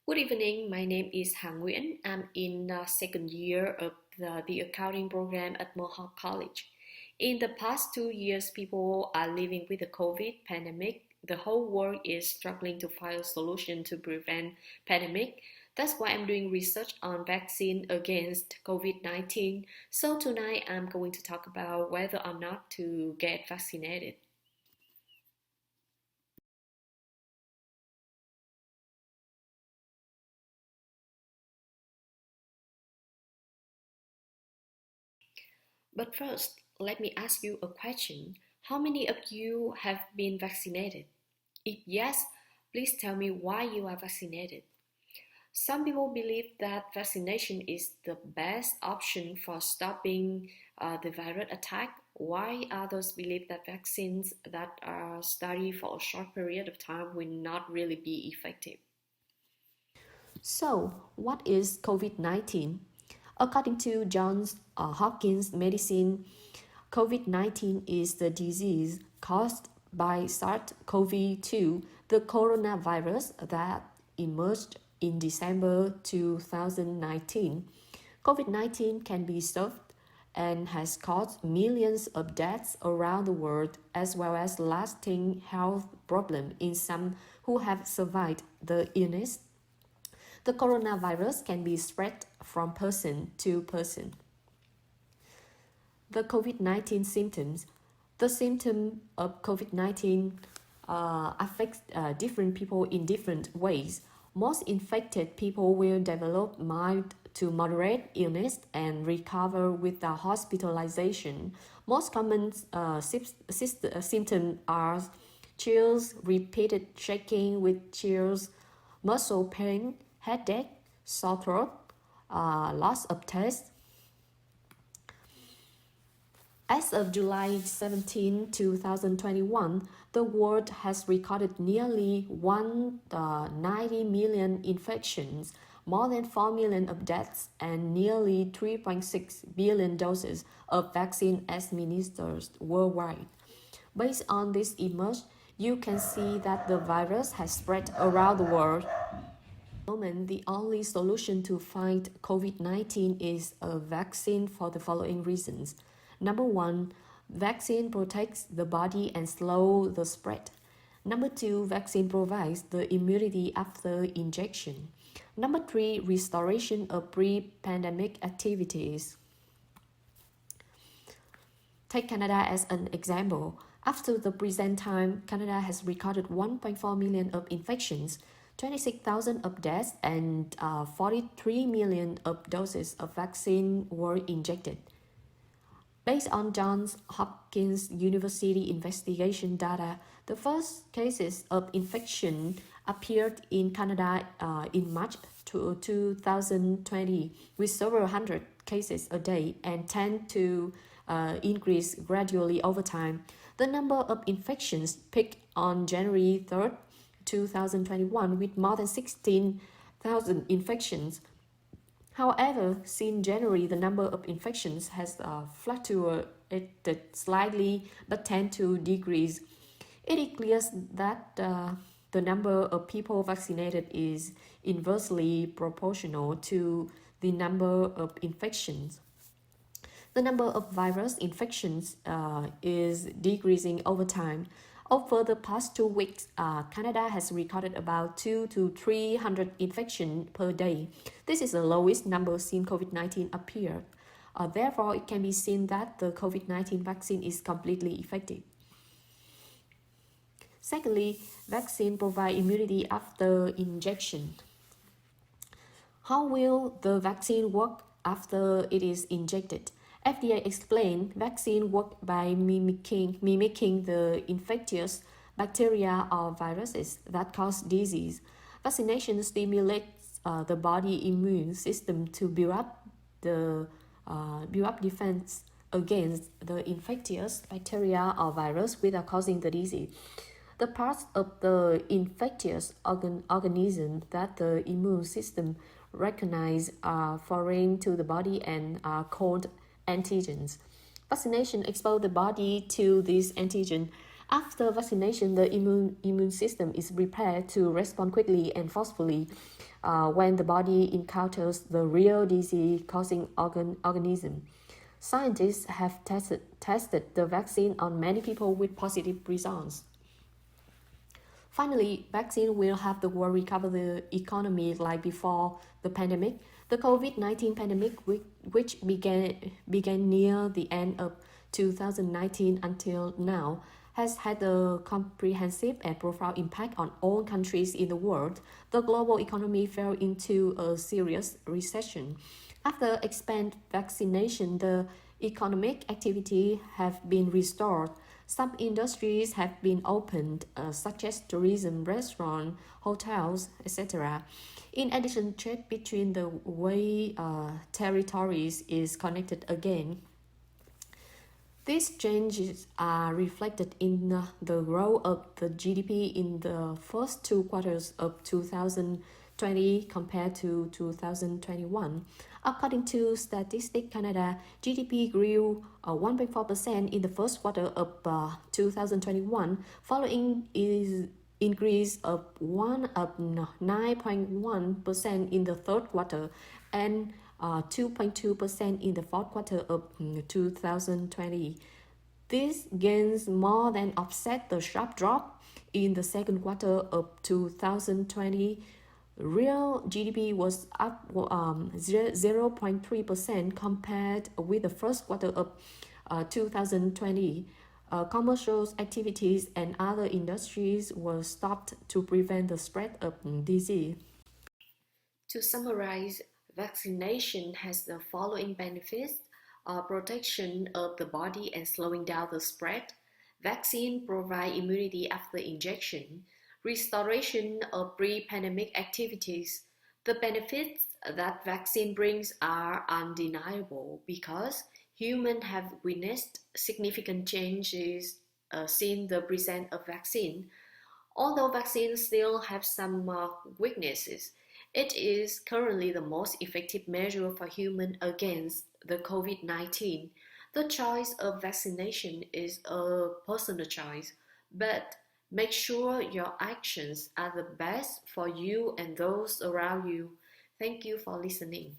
Good evening. My name is Hà Nguyễn. I'm in the second year of the accounting program at Mohawk College. In the past 2 years, people are living with the COVID pandemic. The whole world is struggling to find a solution to prevent pandemic. That's why I'm doing research on vaccine against COVID-19. So tonight I'm going to talk about whether or not to get vaccinated. But first, let me ask you a question. How many of you have been vaccinated? If yes, please tell me why you are vaccinated. Some people believe that vaccination is the best option for stopping the virus attack, while others believe that vaccines that are studied for a short period of time will not really be effective. So, what is COVID 19? According to Johns Hopkins Medicine, COVID 19 is the disease caused by SARS-CoV-2, the coronavirus that emerged in December 2019. COVID 19 can be solved and has caused millions of deaths around the world, as well as lasting health problems in some who have survived the illness. The coronavirus can be spread from person to person. The COVID-19 symptoms. The symptom of COVID-19 affects different people in different ways. Most infected people will develop mild to moderate illness and recover without hospitalization. Most common symptoms are chills, repeated shaking with chills, muscle pain, headache, sore throat, loss of taste. As of July 17, 2021, the world has recorded nearly 190 million infections, more than 4 million of deaths, and nearly 3.6 billion doses of vaccine administered worldwide. Based on this image, you can see that the virus has spread around the world. At the moment, the only solution to fight COVID-19 is a vaccine for the following reasons. Number one, vaccine protects the body and slows the spread. Number two, vaccine provides the immunity after injection. Number three, restoration of pre-pandemic activities. Take Canada as an example. After the present time, Canada has recorded 1.4 million of infections, 26,000 of deaths, and 43 million of doses of vaccine were injected. Based on Johns Hopkins University investigation data, the first cases of infection appeared in Canada in March 2020, with several hundred cases a day and tend to increase gradually over time. The number of infections peaked on January 3rd, 2021, with more than 16,000 infections. However, since January, the number of infections has fluctuated slightly but tend to decrease. It is clear that the number of people vaccinated is inversely proportional to the number of infections. The number of virus infections is decreasing over time. Over the past 2 weeks, Canada has recorded about 2 to 300 infections per day. This is the lowest number since COVID-19 appeared. Therefore, it can be seen that the COVID-19 vaccine is completely effective. Secondly, vaccine provide immunity after injection. How will the vaccine work after it is injected? FDA explained vaccine work by mimicking the infectious bacteria or viruses that cause disease. Vaccination stimulates the body immune system to build up defense against the infectious bacteria or virus without causing the disease. The parts of the infectious organism that the immune system recognize are foreign to the body and are called antigens. Vaccination exposes the body to these antigens After vaccination, the immune system is prepared to respond quickly and forcefully when the body encounters the real disease-causing organism. Scientists have tested the vaccine on many people with positive results. Finally, vaccine will help the world recover the economy like before the pandemic. The COVID-19 pandemic, which began near the end of 2019 until now, has had a comprehensive and profound impact on all countries in the world. The global economy fell into a serious recession. After expanded vaccination, the economic activity have been restored. Some industries have been opened, such as tourism, restaurants, hotels, etc. In addition, trade between the way territories is connected again. These changes are reflected in the growth of the GDP in the first two quarters of 2020 compared to 2021. According to Statistics Canada, GDP grew 1.4% in the first quarter of 2021, following is increase of 9.1% in the third quarter and 2.2% in the fourth quarter of 2020. These gains more than offset the sharp drop in the second quarter of 2020. Real GDP was up 0.3% compared with the first quarter of 2020. Commercial activities and other industries were stopped to prevent the spread of disease. To summarize, vaccination has the following benefits: protection of the body and slowing down the spread. Vaccine provide immunity after injection. Restoration of pre-pandemic activities. The benefits that vaccine brings are undeniable because humans have witnessed significant changes since the present of vaccine. Although vaccines still have some weaknesses, it is currently the most effective measure for humans against the COVID-19. The choice of vaccination is a personal choice, but make sure your actions are the best for you and those around you. Thank you for listening.